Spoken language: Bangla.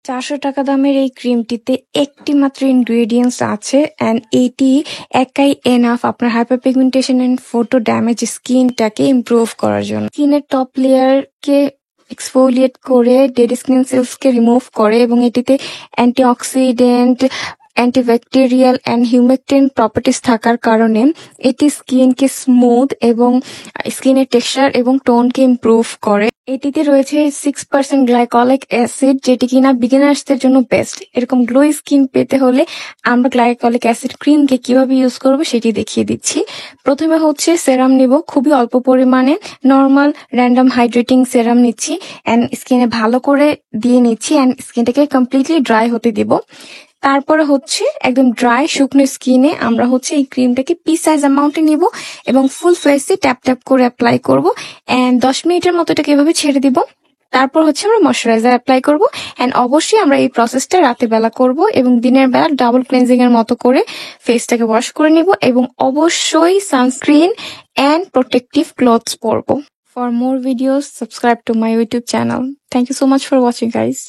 ৳400 দামের এই ক্রিমটিতে একটি মাত্র ইনগ্রেডিয়েন্টস আছে অ্যান্ড এটি একাই এনাফ আপনার hyperpigmentation and photo damage স্কিনটাকে ইমপ্রুভ করার জন্য। স্কিনের টপ লেয়ারকে এক্সফোলিয়েট করে ডেড স্কিন সেলসকে রিমুভ করে এবং এটিতে antioxidant, antibacterial and humectant properties থাকার কারণে এটি স্কিনকে স্মুথ এবং স্কিনের টেক্সচার এবং টোনকে ইমপ্রুভ করে। এটিতে রয়েছে 6% গ্লাইকলিক অ্যাসিড, যেটি কিনা বিগিনার্সদের জন্য বেস্ট। এরকম গ্লো স্কিন পেতে হলে আমরা গ্লাইকলিক অ্যাসিড ক্রিমকে কিভাবে ইউজ করব সেটি দেখিয়ে দিচ্ছি। প্রথমে হচ্ছে সেরাম নিব, খুবই অল্প পরিমাণে নর্মাল র্যান্ডম হাইড্রেটিং সেরাম নিচ্ছি অ্যান্ড স্কিনে ভালো করে দিয়ে নিচ্ছি অ্যান্ড স্কিনটাকে কমপ্লিটলি ড্রাই হতে দিব। তারপরে হচ্ছে একদম ড্রাই শুকনো স্কিনে আমরা হচ্ছে এই ক্রিমটাকে পি সাইজ অ্যামাউন্টে নিব এবং ফুল ফেসে ট্যাপ ট্যাপ করে অ্যাপ্লাই করব এন্ড 10 মিনিটের মতো এটাকে এভাবে ছেড়ে দিব। তারপর হচ্ছে আমরা ময়শ্চারাইজার অ্যাপ্লাই করব এন্ড অবশ্যই আমরা এই প্রসেসটা রাতের বেলা করব এবং দিনের বেলা ডাবল ক্লিনজিং এর মতো করে ফেসটাকে ওয়াশ করে নিব এবং অবশ্যই সানস্ক্রিন এন্ড প্রোটেক্টিভ ক্লথস পরব। For more videos subscribe to my YouTube channel. Thank you so much for watching guys.